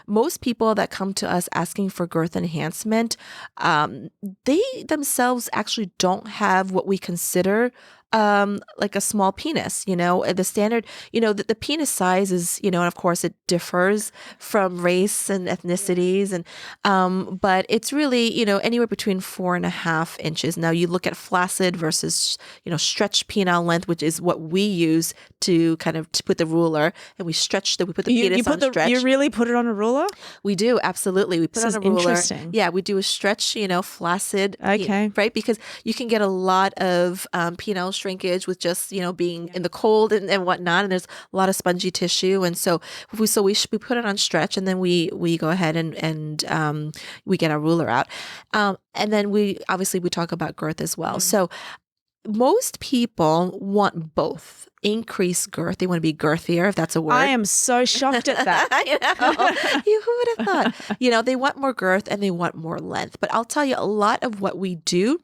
Most people that come to us asking for girth enhancement, they themselves actually don't have what we consider like a small penis. The standard, the penis size is, and of course it differs from race and ethnicities, and but it's really, anywhere between 4.5 inches. Now you look at flaccid versus, stretched penile length, which is what we use to kind of to put the ruler, and we put the penis on stretch. You really put it on a ruler? We do, absolutely. We put it on a ruler. Interesting. Yeah, we do a stretch, flaccid. Okay. Right? Because you can get a lot of penile shrinkage with just, being in the cold and whatnot. And there's a lot of spongy tissue. And so we put it on stretch, and then we go ahead and we get our ruler out. And then we talk about girth as well. So most people want both. Increased girth. They want to be girthier, if that's a word. I am so shocked at that. Who would have thought? They want more girth and they want more length. But I'll tell you, a lot of what we do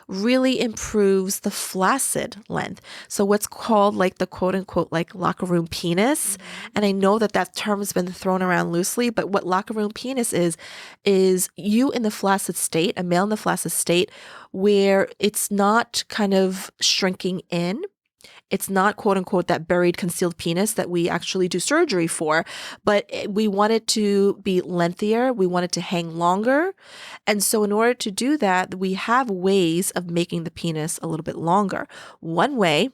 really improves the flaccid length. So what's called like the quote unquote like locker room penis. And I know that term has been thrown around loosely, but what locker room penis is you in the flaccid state, a male in the flaccid state, where it's not kind of shrinking in. It's not, quote unquote, that buried concealed penis that we actually do surgery for, but we want it to be lengthier. We want it to hang longer. And so in order to do that, we have ways of making the penis a little bit longer. One way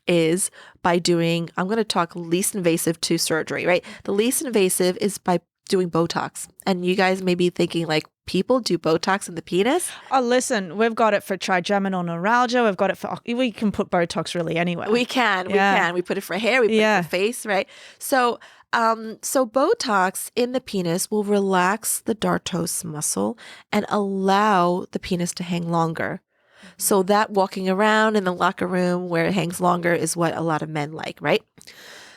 is by doing, I'm going to talk least invasive to surgery, right? The least invasive is by doing Botox. And you guys may be thinking like, people do Botox in the penis? Oh, listen, we've got it for trigeminal neuralgia. We've got it for, we can put Botox really anywhere. We can. We put it for hair. We put it for face, right? So Botox in the penis will relax the dartos muscle and allow the penis to hang longer. So that walking around in the locker room where it hangs longer is what a lot of men like, right?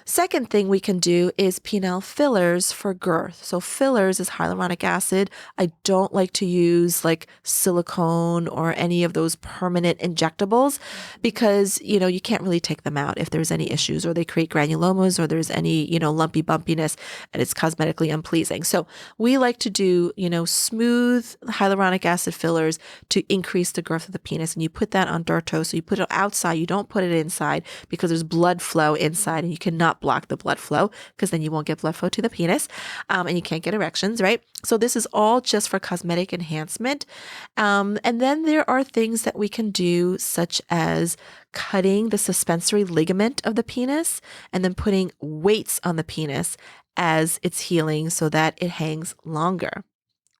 Second thing we can do is penile fillers for girth. So fillers is hyaluronic acid. I don't like to use like silicone or any of those permanent injectables because, you can't really take them out if there's any issues or they create granulomas or there's any, lumpy bumpiness and it's cosmetically unpleasing. So we like to do, smooth hyaluronic acid fillers to increase the girth of the penis. And you put that on dartos. So you put it outside. You don't put it inside because there's blood flow inside and you cannot block the blood flow because then you won't get blood flow to the penis and you can't get erections, right? So this is all just for cosmetic enhancement. And then there are things that we can do such as cutting the suspensory ligament of the penis and then putting weights on the penis as it's healing so that it hangs longer.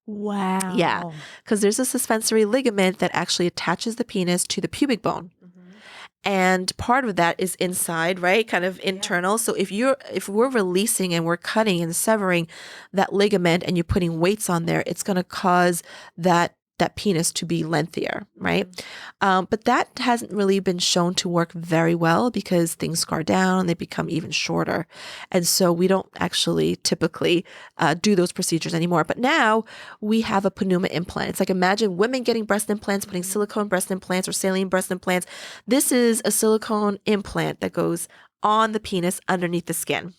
Wow. Yeah, because there's a suspensory ligament that actually attaches the penis to the pubic bone. And part of that is inside, right? Kind of internal. Yeah. So if we're releasing and we're cutting and severing that ligament and you're putting weights on there, it's going to cause that penis to be lengthier, right? But that hasn't really been shown to work very well because things scar down and they become even shorter. And so we don't actually typically do those procedures anymore. But now we have a pneuma implant. It's like imagine women getting breast implants, putting silicone breast implants or saline breast implants. This is a silicone implant that goes on the penis underneath the skin.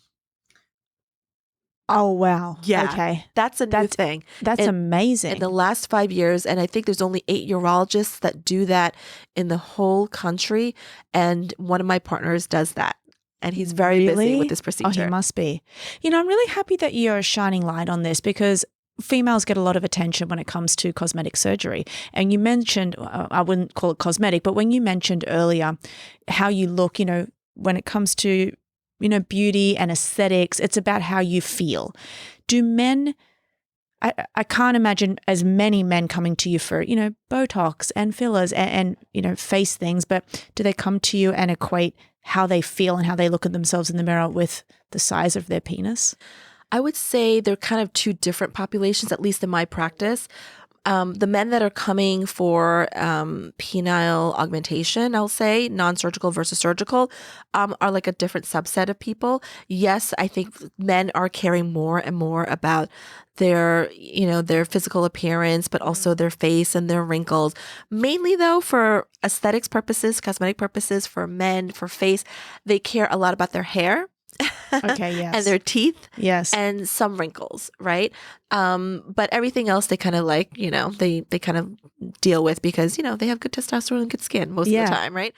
Oh, wow. Yeah. Okay. That's a new thing. That's amazing. In the last 5 years, and I think there's only 8 urologists that do that in the whole country. And one of my partners does that. And he's very busy with this procedure. Oh, he must be. I'm really happy that you're shining light on this because females get a lot of attention when it comes to cosmetic surgery. And you mentioned, I wouldn't call it cosmetic, but when you mentioned earlier how you look, when it comes to beauty and aesthetics, it's about how you feel. Do men, I can't imagine as many men coming to you for, Botox and fillers and face things, but do they come to you and equate how they feel and how they look at themselves in the mirror with the size of their penis? I would say they're kind of two different populations, at least in my practice. The men that are coming for penile augmentation, I'll say, non-surgical versus surgical, are like a different subset of people. Yes, I think men are caring more and more about their physical appearance, but also their face and their wrinkles. Mainly though, for aesthetics purposes, cosmetic purposes, for men, for face, they care a lot about their hair. Okay, yes. and their teeth, yes, and some wrinkles, right? But everything else they kind of like, they kind of deal with because, they have good testosterone and good skin most of the time, right?